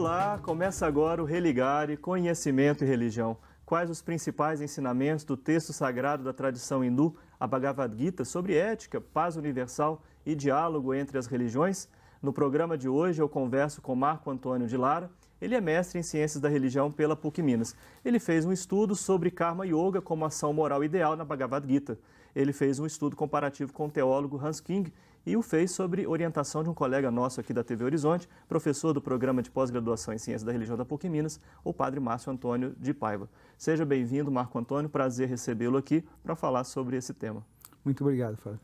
Olá, começa agora o Religare, Conhecimento e Religião. Quais os principais ensinamentos do texto sagrado da tradição hindu, a Bhagavad Gita, sobre ética, paz universal e diálogo entre as religiões? No programa de hoje eu converso com Marco Antônio de Lara. Ele é mestre em Ciências da Religião pela PUC Minas. Ele fez um estudo sobre Karma Yoga como ação moral ideal na Bhagavad Gita. Ele fez um estudo comparativo com o teólogo Hans King e o fez sobre orientação de um colega nosso aqui da TV Horizonte, professor do programa de pós-graduação em Ciências da Religião da PUC Minas, o padre Márcio Antônio de Paiva. Seja bem-vindo, Marco Antônio, prazer recebê-lo aqui para falar sobre esse tema. Muito obrigado, Fábio.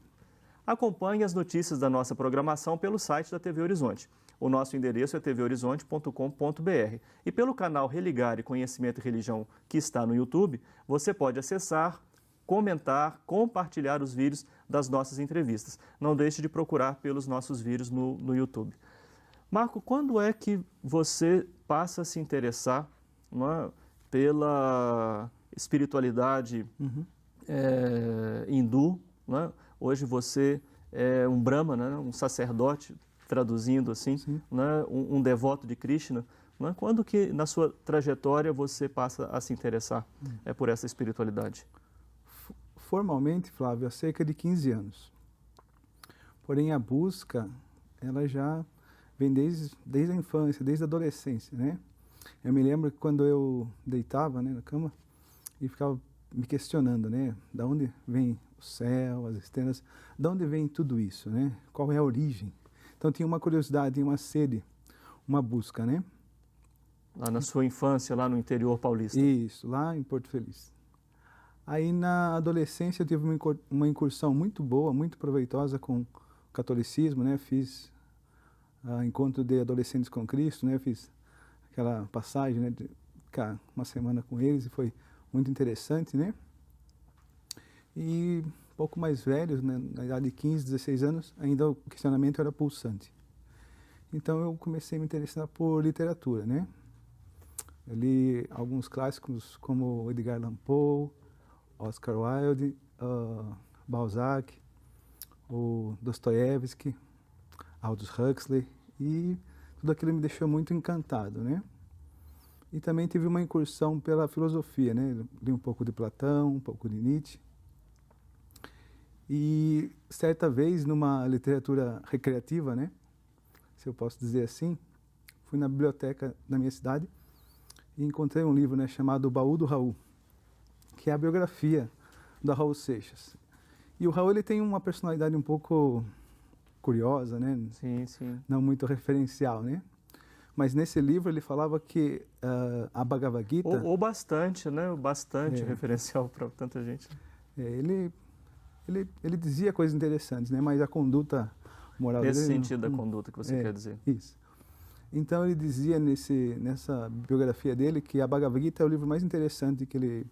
Acompanhe as notícias da nossa programação pelo site da TV Horizonte. O nosso endereço é tvhorizonte.com.br. E pelo canal Religare Conhecimento e Religião, que está no YouTube, você pode acessar, comentar, compartilhar os vídeos das nossas entrevistas. Não deixe de procurar pelos nossos vídeos no YouTube. Marco, quando é que você passa a se interessar, não é, pela espiritualidade hindu, não é? Hoje você é um brahmana, né, um sacerdote, traduzindo assim, né, um devoto de Krishna. Né? Quando que na sua trajetória você passa a se interessar por essa espiritualidade? Formalmente, Flávio, há cerca de 15 anos. Porém, a busca, ela já vem desde a infância, desde a adolescência, né? Eu me lembro que quando eu deitava, né, na cama e ficava me questionando, né, da onde vem o céu, as estrelas, de onde vem tudo isso, né? Qual é a origem? Então tinha uma curiosidade, uma sede, uma busca, né? Lá na sua infância, lá no interior paulista. Isso, lá em Porto Feliz. Aí na adolescência eu tive uma incursão muito boa, muito proveitosa com o catolicismo, né? Fiz encontro de adolescentes com Cristo, né? Fiz aquela passagem, né, de ficar uma semana com eles e foi muito interessante, né? E um pouco mais velhos, né, na idade de 15, 16 anos, ainda o questionamento era pulsante. Então eu comecei a me interessar por literatura, né? Eu li alguns clássicos como Edgar Allan Poe, Oscar Wilde, Balzac, o Dostoiévski, Aldous Huxley, e tudo aquilo me deixou muito encantado, né? E também tive uma incursão pela filosofia, né? Li um pouco de Platão, um pouco de Nietzsche. E certa vez, numa literatura recreativa, né, se eu posso dizer assim, fui na biblioteca da minha cidade e encontrei um livro, né, chamado O Baú do Raul, que é a biografia do Raul Seixas. E o Raul, ele tem uma personalidade um pouco curiosa, né? Sim, sim. Não muito referencial, né? Mas nesse livro ele falava que a Bhagavad Gita... Ou bastante, né? Bastante referencial para tanta gente. Ele dizia coisas interessantes, né? Mas a conduta moral dele... Nesse sentido da conduta que você quer dizer. Isso. Então ele dizia nessa biografia dele que a Bhagavad Gita é o livro mais interessante que ele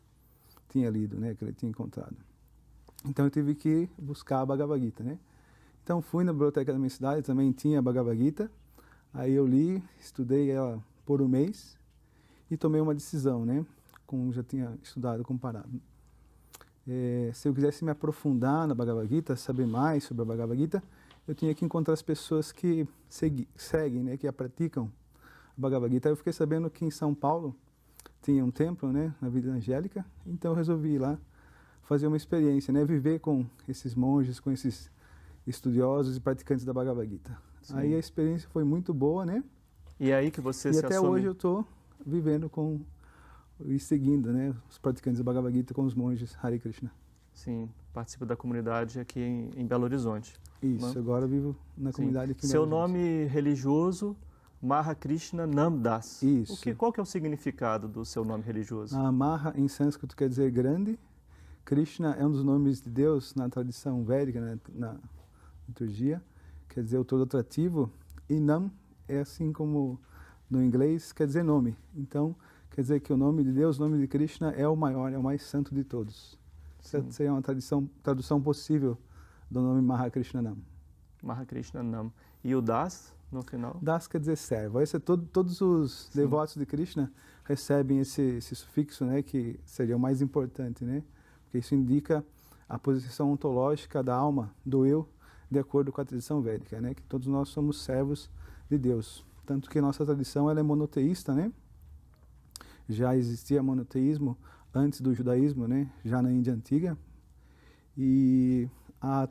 tinha lido, né? Que ele tinha encontrado. Então eu tive que buscar a Bhagavad Gita, né? Então fui na biblioteca da minha cidade, também tinha a Bhagavad Gita. Aí eu li, estudei ela por um mês e tomei uma decisão, né? Como já tinha estudado, comparado. Se eu quisesse me aprofundar na Bhagavad Gita, saber mais sobre a Bhagavad Gita, eu tinha que encontrar as pessoas que seguem, né, que a praticam a Bhagavad Gita. Eu fiquei sabendo que em São Paulo tinha um templo, né, na Vida Angélica, então eu resolvi ir lá fazer uma experiência, né, viver com esses monges, com esses estudiosos e praticantes da Bhagavad Gita. Sim. Aí a experiência foi muito boa, né? E aí que você e se até hoje eu estou vivendo e seguindo, né, os praticantes da Bhagavad Gita com os monges Hare Krishna. Sim, participo da comunidade aqui em Belo Horizonte. Isso, né? Agora eu vivo na comunidade aqui em Seu Belo Horizonte. nome religioso, Maha Krishna Nam Das. Isso. Qual que é o significado do seu nome religioso? Maha em sânscrito quer dizer grande. Krishna é um dos nomes de Deus na tradição védica, né, na liturgia, quer dizer o todo atrativo. E Nam é assim como no inglês quer dizer nome. Então quer dizer que o nome de Deus, o nome de Krishna é o maior, é o mais santo de todos. Essa seria uma tradução possível do nome Maha Krishna Nam. Maha Krishna Nam. E o Das, no final? Das quer dizer servo. Todos os devotos de Krishna recebem esse sufixo, né, que seria o mais importante, né? Porque isso indica a posição ontológica da alma, do eu, de acordo com a tradição védica, né? Que todos nós somos servos de Deus, tanto que nossa tradição ela é monoteísta, né? Já existia monoteísmo antes do judaísmo, né? Já na Índia Antiga. E a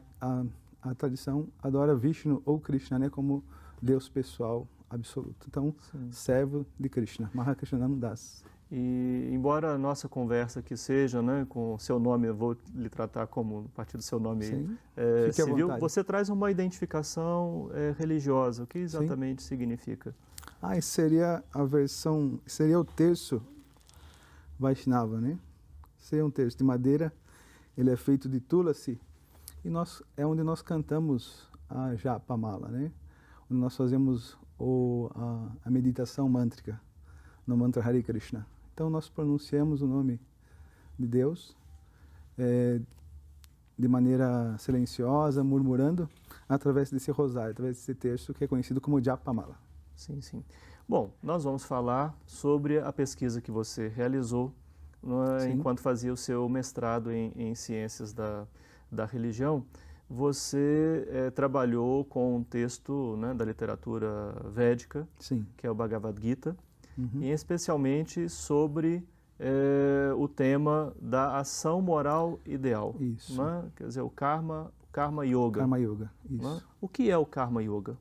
tradição adora Vishnu ou Krishna, né? Como Deus pessoal absoluto. Então, Sim. servo de Krishna, Mahakrishnanam Das. E embora a nossa conversa aqui seja, né, com o seu nome, eu vou lhe tratar como a partir do seu nome Sim. Fique à civil, vontade. você traz uma identificação religiosa. O que exatamente significa? Esse seria a versão, seria o terço Vaishnava, né? Seria um terço de madeira, ele é feito de tulasi, e é onde nós cantamos a Japamala, né? Onde nós fazemos a meditação mântrica, no mantra Hare Krishna. Então nós pronunciamos o nome de Deus de maneira silenciosa, murmurando, através desse rosário, através desse terço que é conhecido como Japamala. Sim, sim. Bom, nós vamos falar sobre a pesquisa que você realizou enquanto fazia o seu mestrado em ciências da religião. Você trabalhou com um texto, né, da literatura védica, Sim. que é o Bhagavad Gita, Uhum. e especialmente sobre o tema da ação moral ideal. Isso. Né? Quer dizer, o Karma Yoga. Karma Yoga, Né? isso. O que é o Karma Yoga?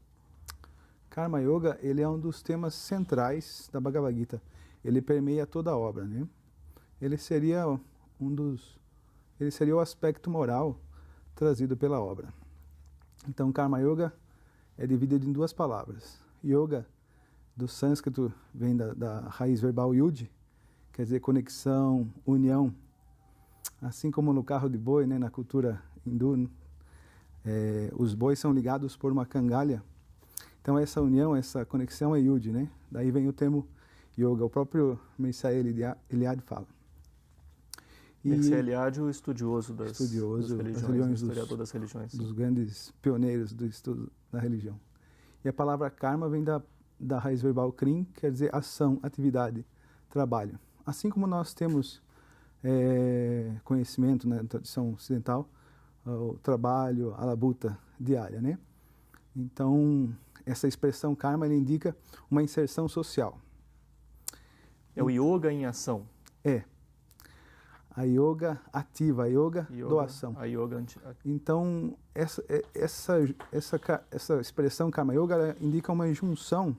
Karma Yoga, ele é um dos temas centrais da Bhagavad Gita. Ele permeia toda a obra, né? Ele seria o aspecto moral trazido pela obra. Então, Karma Yoga é dividido em duas palavras. Yoga, do sânscrito, vem da raiz verbal yud, quer dizer conexão, união. Assim como no carro de boi, né, na cultura hindu, os bois são ligados por uma cangalha. Então, essa união, essa conexão é yud, né? Daí vem o termo yoga. O próprio Mircea Eliade fala. Mircea Eliade, o estudioso das religiões, historiador das religiões. Dos grandes pioneiros do estudo da religião. E a palavra karma vem da raiz verbal krim, quer dizer ação, atividade, trabalho. Assim como nós temos conhecimento na tradição ocidental, o trabalho, a labuta diária, né? Então, essa expressão karma ele indica uma inserção social. É o yoga em ação. A yoga ativa, a yoga doação. A yoga Então, essa expressão Karma Yoga ela indica uma junção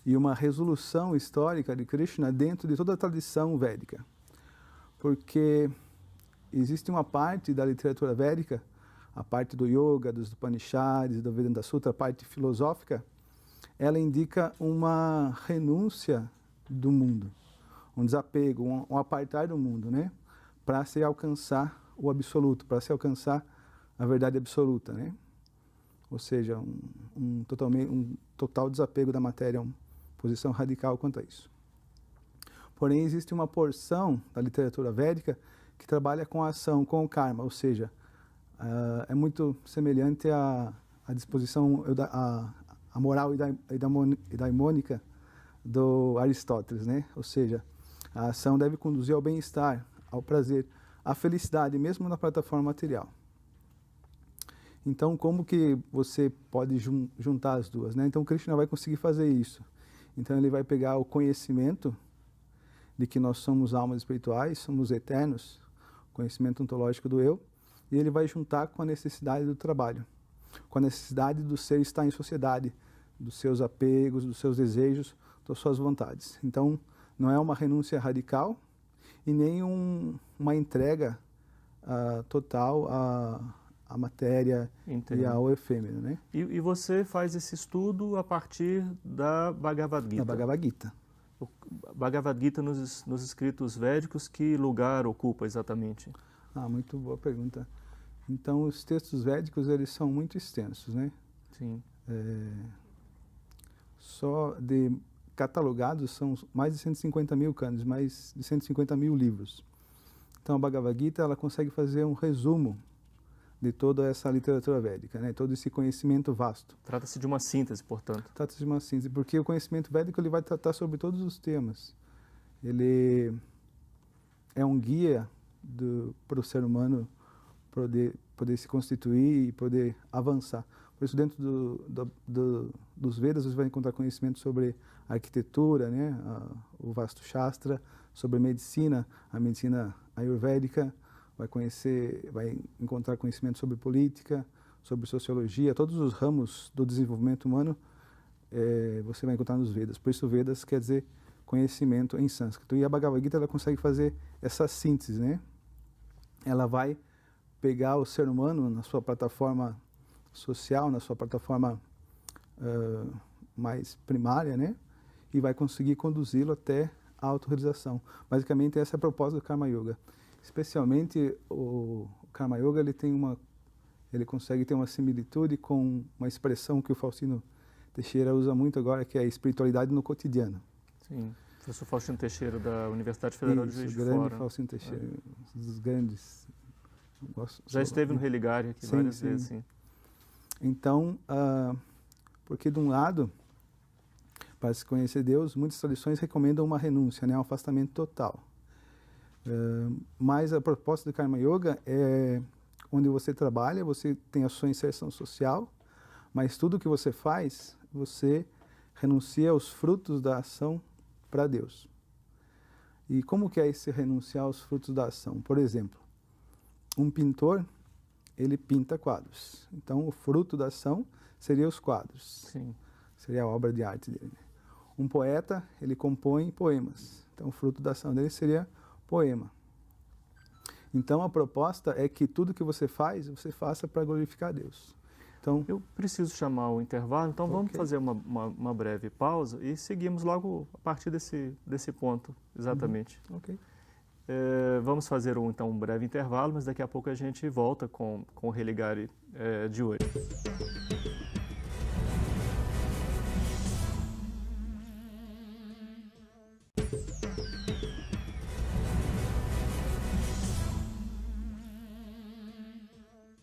e uma resolução histórica de Krishna dentro de toda a tradição védica. Porque existe uma parte da literatura védica, a parte do yoga, dos Upanishads, do Vedanta Sutra, a parte filosófica, ela indica uma renúncia do mundo, um desapego, um apartar do mundo, né? Para se alcançar o absoluto, para se alcançar a verdade absoluta, né? Ou seja, um total desapego da matéria, uma posição radical quanto a isso. Porém, existe uma porção da literatura védica que trabalha com a ação, com o karma, ou seja, é muito semelhante à disposição, a moral eudaimônica do Aristóteles, né? Ou seja, a ação deve conduzir ao bem-estar, ao prazer, à felicidade, mesmo na plataforma material. Então, como que você pode juntar as duas, né? Então, Krishna vai conseguir fazer isso. Então, ele vai pegar o conhecimento de que nós somos almas espirituais, somos eternos, conhecimento ontológico do eu, e ele vai juntar com a necessidade do trabalho, com a necessidade do ser estar em sociedade, dos seus apegos, dos seus desejos, das suas vontades. Então, não é uma renúncia radical e nem uma entrega total à matéria e ao efêmero, né? E você faz esse estudo a partir da Bhagavad Gita. Da Bhagavad Gita. O Bhagavad Gita nos escritos védicos, que lugar ocupa exatamente? Muito boa pergunta. Então, os textos védicos, eles são muito extensos, né? Sim. Só de catalogados são mais de 150 mil cantos, mais de 150 mil livros. Então, a Bhagavad Gita, ela consegue fazer um resumo de toda essa literatura védica, né? Todo esse conhecimento vasto. Trata-se de uma síntese, portanto. Trata-se de uma síntese, porque o conhecimento védico ele vai tratar sobre todos os temas. Ele é um guia para o ser humano poder se constituir e poder avançar. Por isso, dentro dos Vedas, você vai encontrar conhecimento sobre arquitetura, né, o Vastu Shastra, sobre medicina, a medicina ayurvédica, vai encontrar conhecimento sobre política, sobre sociologia, todos os ramos do desenvolvimento humano você vai encontrar nos Vedas. Por isso, Vedas quer dizer conhecimento em sânscrito. E a Bhagavad Gita ela consegue fazer essa síntese, né? Ela vai pegar o ser humano na sua plataforma social, na sua plataforma mais primária, né? E vai conseguir conduzi-lo até a autorrealização. Basicamente, essa é a proposta do Karma Yoga. Especialmente, o Karma Yoga ele consegue ter uma similitude com uma expressão que o Faustino Teixeira usa muito agora, que é a espiritualidade no cotidiano. Sim, o professor Faustino Teixeira, da Universidade Federal de Juiz de Fora. O grande Faustino Teixeira, um dos grandes. Já esteve no Religare aqui várias vezes, sim. Então, porque de um lado, para se conhecer Deus, muitas tradições recomendam uma renúncia, né, um afastamento total. Mas a proposta do Karma Yoga é onde você trabalha, você tem a sua inserção social, mas tudo que você faz, você renuncia aos frutos da ação para Deus. E como que é esse renunciar aos frutos da ação? Por exemplo, um pintor, ele pinta quadros. Então, o fruto da ação seria os quadros. Sim. Seria a obra de arte dele. Um poeta, ele compõe poemas. Então, o fruto da ação dele seria poema. Então, a proposta é que tudo que você faz, você faça para glorificar a Deus. Então, eu preciso chamar o intervalo, então vamos fazer uma breve pausa e seguimos logo a partir desse ponto, exatamente. Ok. Vamos fazer então um breve intervalo, mas daqui a pouco a gente volta com o Religare de hoje.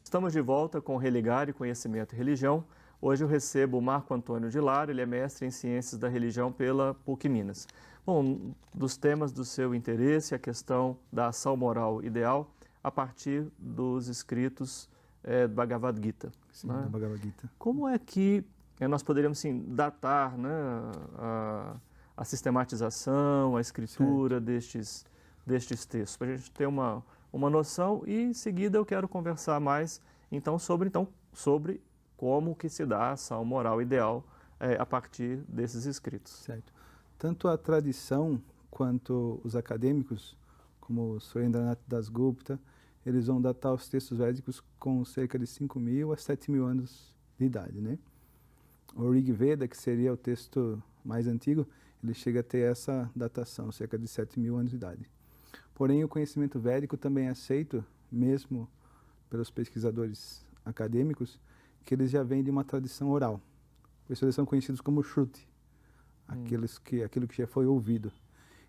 Estamos de volta com o Religare, Conhecimento e Religião. Hoje eu recebo o Marco Antônio de Lara, ele é mestre em Ciências da Religião pela PUC Minas. Bom, dos temas do seu interesse, a questão da ação moral ideal, a partir dos escritos do Bhagavad Gita. Sim, né? do Bhagavad Gita. Como é que nós poderíamos assim, datar, né, a sistematização, a escritura destes textos, para a gente ter uma noção, e em seguida eu quero conversar mais sobre como que se dá a ação moral ideal a partir desses escritos. Certo. Tanto a tradição quanto os acadêmicos, como o Surendranath Dasgupta, eles vão datar os textos védicos com cerca de 5.000 a 7.000 anos de idade, né? O Rig Veda, que seria o texto mais antigo, ele chega a ter essa datação, cerca de 7.000 anos de idade. Porém, o conhecimento védico também é aceito, mesmo pelos pesquisadores acadêmicos, que eles já vêm de uma tradição oral. Por isso eles são conhecidos como Shruti, aquilo que já foi ouvido.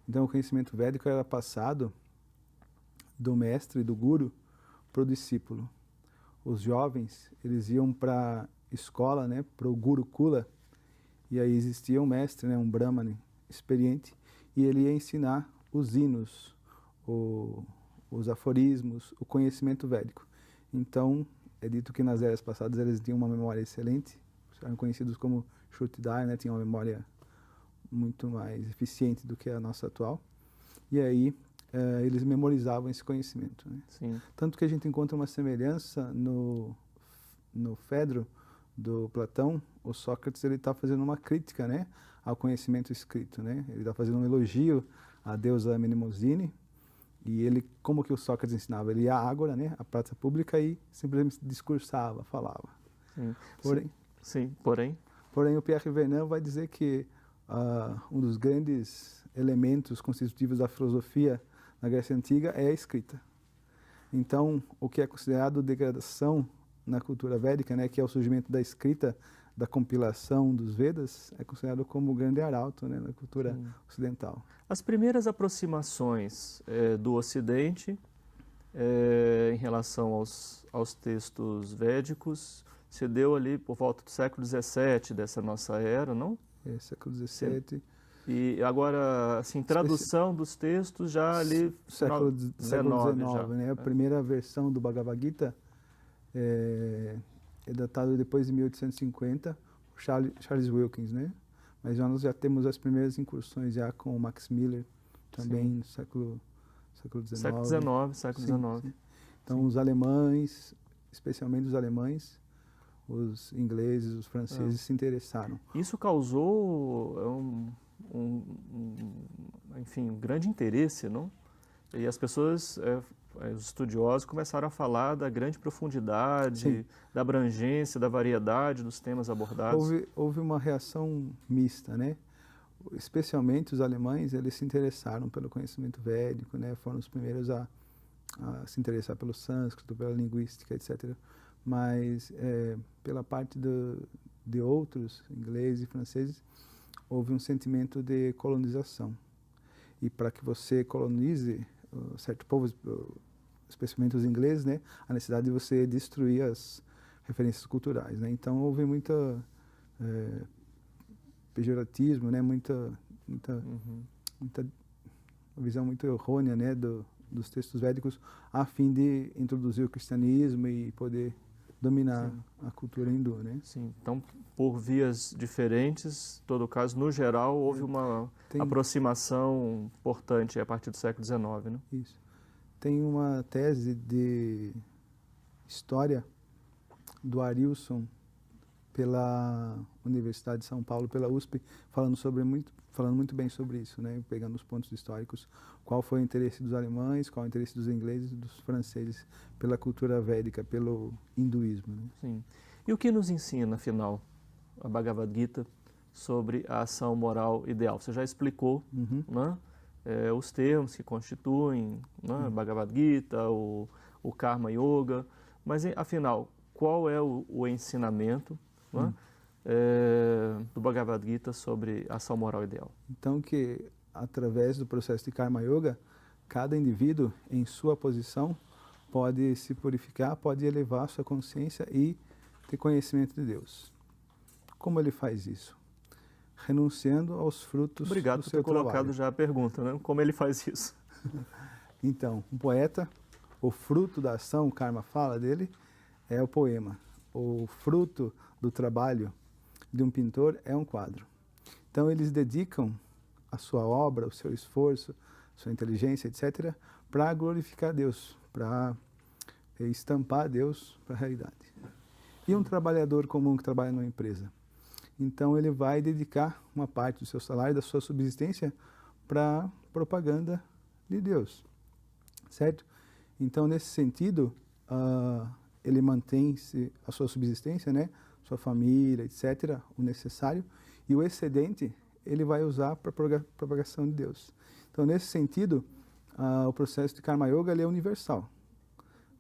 Então, o conhecimento védico era passado do mestre, do guru, para o discípulo. Os jovens, eles iam para a escola, né, para o Gurukula, e aí existia um mestre, né, um brahmane experiente, e ele ia ensinar os hinos, os aforismos, o conhecimento védico. Então, é dito que nas eras passadas eles tinham uma memória excelente, eram conhecidos como Shrutidar, né, tinham uma memória muito mais eficiente do que a nossa atual. E aí, eles memorizavam esse conhecimento. Né? Sim. Tanto que a gente encontra uma semelhança no Fedro do Platão. O Sócrates ele está fazendo uma crítica, né, ao conhecimento escrito. Né? Ele está fazendo um elogio à deusa Mnemosyne. E ele, como que o Sócrates ensinava? Ele ia à ágora, né, à praça pública, e simplesmente discursava, falava. Sim. Porém, o Pierre Vernant vai dizer que um dos grandes elementos constitutivos da filosofia na Grécia Antiga é a escrita. Então, o que é considerado degradação na cultura védica, né, que é o surgimento da escrita, da compilação dos Vedas, é considerado como o grande arauto, né, na cultura ocidental. As primeiras aproximações do Ocidente em relação aos textos védicos se deu ali por volta do século XVII dessa nossa era, não? Século XVII. E agora, assim, tradução dos textos já ali... Século XIX, já. né? A primeira versão do Bhagavad Gita é é datado depois de 1850, por Charles Wilkins, né? Mas nós já temos as primeiras incursões já com o Max Miller, também no século XIX. Século XIX. Sim. Então, os alemães, especialmente os alemães, os ingleses, os franceses se interessaram. Isso causou enfim, um grande interesse, não? E as pessoas, os estudiosos, começaram a falar da grande profundidade, da abrangência, da variedade dos temas abordados. Houve uma reação mista, né? Especialmente os alemães, eles se interessaram pelo conhecimento védico, né? Foram os primeiros a se interessar pelo sânscrito, pela linguística, etc. Mas, pela parte de outros, ingleses e franceses, houve um sentimento de colonização. E para que você colonize certo povo, especialmente os ingleses, né, a necessidade de você destruir as referências culturais, né? Então houve muita pejoratismo, né, muita visão muito errônea, né, dos textos védicos, a fim de introduzir o cristianismo e poder dominar a cultura hindu, né? Sim, então por vias diferentes, em todo caso, no geral, houve uma aproximação importante a partir do século XIX, né? Isso. Tem uma tese de história do Arilson pela Universidade de São Paulo, pela USP, falando muito bem sobre isso, né? Pegando os pontos históricos, qual foi o interesse dos alemães, qual o interesse dos ingleses e dos franceses pela cultura védica, pelo hinduísmo, né? Sim. E o que nos ensina, afinal, a Bhagavad Gita sobre a ação moral ideal? Você já explicou, né? Os termos que constituem, né? Bhagavad Gita, o Karma Yoga, mas afinal, qual é o ensinamento, né? Do Bhagavad Gita sobre a ação moral ideal? Então, que através do processo de Karma Yoga, cada indivíduo, em sua posição, pode se purificar, pode elevar sua consciência e ter conhecimento de Deus. Como ele faz isso? Renunciando aos frutos do seu trabalho. Obrigado por ter colocado já a pergunta, né? Como ele faz isso? Então, um poeta, o fruto da ação, o karma fala dele, é o poema. O fruto do trabalho de um pintor é um quadro. Então, eles dedicam a sua obra, o seu esforço, sua inteligência, etc., para glorificar Deus, para estampar Deus para a realidade. E um trabalhador comum que trabalha numa empresa? Então, ele vai dedicar uma parte do seu salário, da sua subsistência, para propaganda de Deus, certo? Então, nesse sentido, ele mantém a sua subsistência, né? Sua família, etc., o necessário, e o excedente ele vai usar para a propagação de Deus. Então, nesse sentido, o processo de Karma Yoga ele é universal.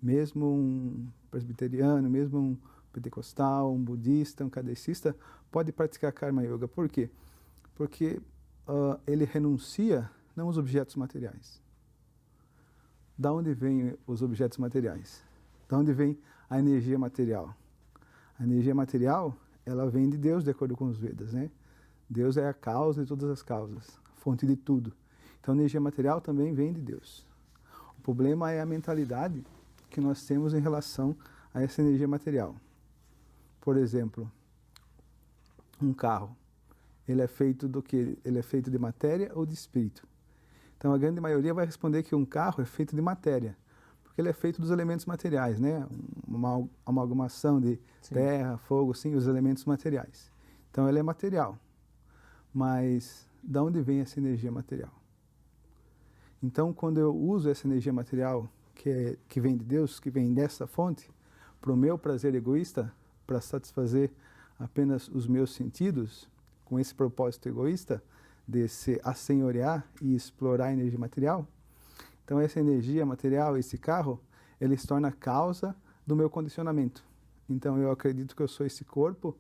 Mesmo um presbiteriano, mesmo um pentecostal, um budista, um kardecista, pode praticar Karma Yoga. Por quê? Porque ele renuncia não aos objetos materiais. Da onde vêm os objetos materiais? Da onde vem a energia material? A energia material, ela vem de Deus, de acordo com os Vedas, né? Deus é a causa de todas as causas, a fonte de tudo. Então, a energia material também vem de Deus. O problema é a mentalidade que nós temos em relação a essa energia material. Por exemplo, um carro, ele é feito do quê? Ele é feito de matéria ou de espírito? Então, a grande maioria vai responder que um carro é feito de matéria, porque ele é feito dos elementos materiais, né? Uma amalgamação de terra, fogo, sim, os elementos materiais. Então, ele é material. Mas, de onde vem essa energia material? Então, quando eu uso essa energia material, que vem de Deus, que vem dessa fonte, para o meu prazer egoísta, para satisfazer apenas os meus sentidos, com esse propósito egoísta de se assenhorear e explorar a energia material, então essa energia material, esse carro, ele se torna a causa do meu condicionamento. Então eu acredito que eu sou esse corpo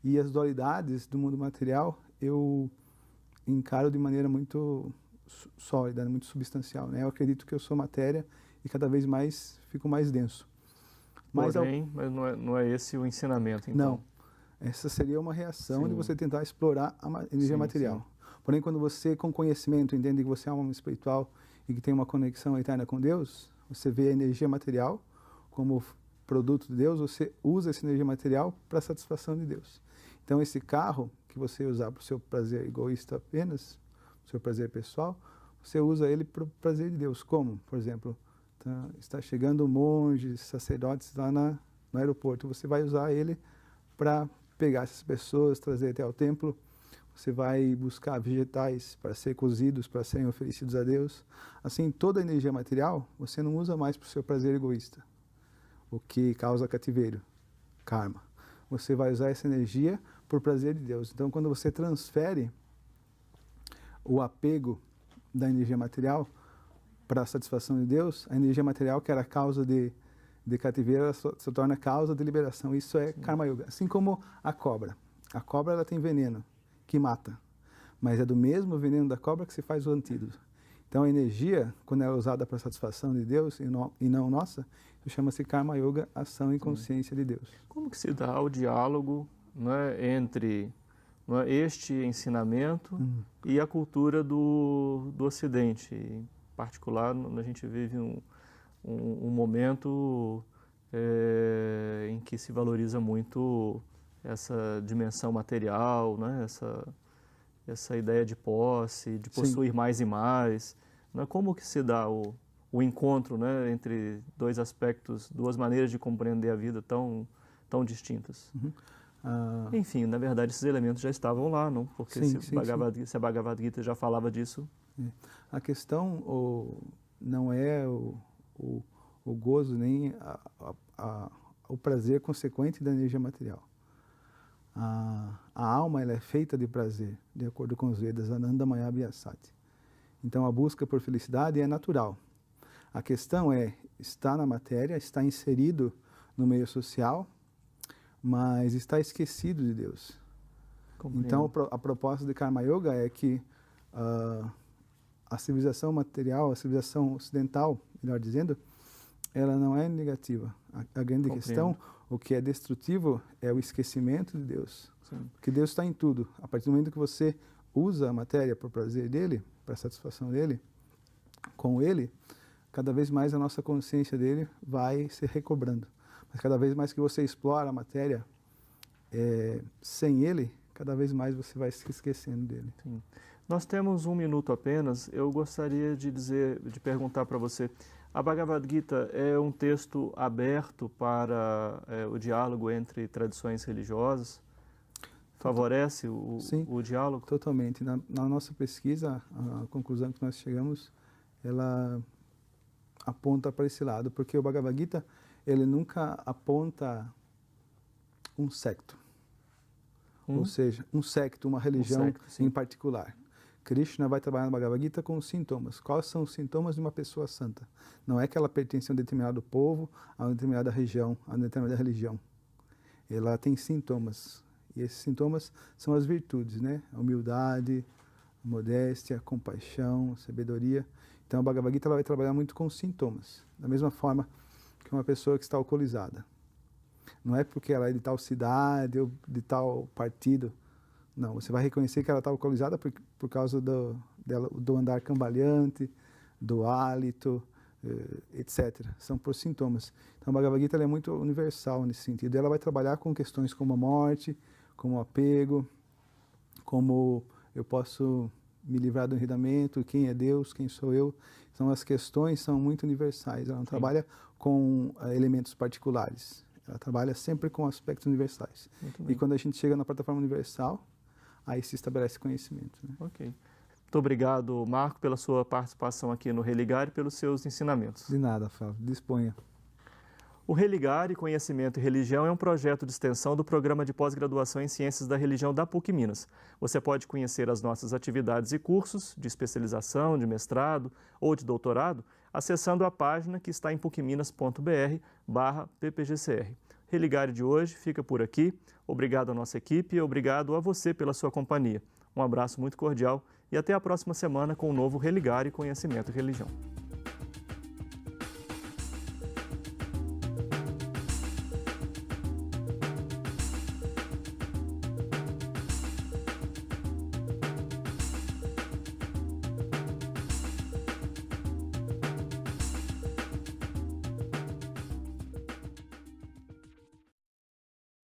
e as dualidades do mundo material eu encaro de maneira muito sólida, muito substancial, né? Eu acredito que eu sou matéria e cada vez mais fico mais denso. Mas não é esse o ensinamento, então? Não. Essa seria uma reação de você tentar explorar a energia material. Sim. Porém, quando você, com conhecimento, entende que você é um homem espiritual e que tem uma conexão eterna com Deus, você vê a energia material como produto de Deus, você usa essa energia material para a satisfação de Deus. Então, esse carro que você usar para o seu prazer egoísta apenas, o seu prazer pessoal, você usa ele para o prazer de Deus. Como? Por exemplo, está chegando monges, sacerdotes lá no aeroporto, você vai usar ele para pegar essas pessoas, trazer até o templo. Você vai buscar vegetais para ser cozidos, para serem oferecidos a Deus. Assim, toda a energia material, você não usa mais para o seu prazer egoísta, o que causa cativeiro, karma. Você vai usar essa energia por prazer de Deus. Então, quando você transfere o apego da energia material para a satisfação de Deus, a energia material, que era a causa de cativeiro, ela se torna causa de liberação. Isso é Karma Yoga. Assim como a cobra. A cobra, ela tem veneno que mata, mas é do mesmo veneno da cobra que se faz o antídoto. Então, a energia, quando ela é usada para a satisfação de Deus e não nossa, chama-se Karma Yoga, ação e consciência de Deus. Como que se dá o diálogo, né, entre, né, este ensinamento e a cultura do Ocidente? Em particular, a gente vive um momento em que se valoriza muito essa dimensão material, né? Essa ideia de posse, de possuir mais e mais. Né? Como que se dá o encontro, né, entre dois aspectos, duas maneiras de compreender a vida tão distintas? Enfim, na verdade, esses elementos já estavam lá, não? Porque se a Bhagavad Gita já falava disso. A questão não é o gozo nem o prazer consequente da energia material. A alma, ela é feita de prazer, de acordo com os Vedas, Ananda Maya Vyasati. Então, a busca por felicidade é natural. A questão está na matéria, está inserido no meio social, mas está esquecido de Deus. Compreendo. Então, a proposta de Karma Yoga é que a civilização material, a civilização ocidental, melhor dizendo, ela não é negativa. A grande questão, o que é destrutivo, é o esquecimento de Deus. Sim. Porque Deus está em tudo. A partir do momento que você usa a matéria para o prazer dele, para a satisfação dele, com ele, cada vez mais a nossa consciência dele vai se recobrando. Mas cada vez mais que você explora a matéria sem ele, cada vez mais você vai se esquecendo dele. Sim. Nós temos 1 minuto apenas. Eu gostaria de perguntar para você, a Bhagavad Gita é um texto aberto para o diálogo entre tradições religiosas? Favorece o diálogo? Totalmente. Na nossa pesquisa, a conclusão que nós chegamos, ela aponta para esse lado, porque o Bhagavad Gita, ele nunca aponta um secto. Ou seja, um secto, uma religião em particular. Krishna vai trabalhar no Bhagavad Gita com os sintomas. Quais são os sintomas de uma pessoa santa? Não é que ela pertence a um determinado povo, a uma determinada região, a uma determinada religião. Ela tem sintomas. E esses sintomas são as virtudes, né? A humildade, a modéstia, a compaixão, a sabedoria. Então, a Bhagavad Gita ela vai trabalhar muito com os sintomas. Da mesma forma que uma pessoa que está alcoolizada. Não é porque ela é de tal cidade ou de tal partido. Não, você vai reconhecer que ela está alcoolizada por causa do andar cambaleante, do hálito, etc. São por sintomas. Então, a Bhagavad Gita ela é muito universal nesse sentido. Ela vai trabalhar com questões como a morte, como o apego, como eu posso me livrar do enredamento, quem é Deus, quem sou eu. Então, as questões são muito universais. Ela não trabalha com elementos particulares. Ela trabalha sempre com aspectos universais. E quando a gente chega na plataforma universal, aí se estabelece conhecimento. Né? Ok. Muito obrigado, Marco, pela sua participação aqui no Religar e pelos seus ensinamentos. De nada, Flávio. Disponha. O Religar e Conhecimento e Religião é um projeto de extensão do Programa de Pós-Graduação em Ciências da Religião da PUC Minas. Você pode conhecer as nossas atividades e cursos de especialização, de mestrado ou de doutorado acessando a página que está em pucminas.br/ppgcr. Religar de hoje fica por aqui. Obrigado à nossa equipe e obrigado a você pela sua companhia. Um abraço muito cordial e até a próxima semana com o novo Religar e Conhecimento e Religião.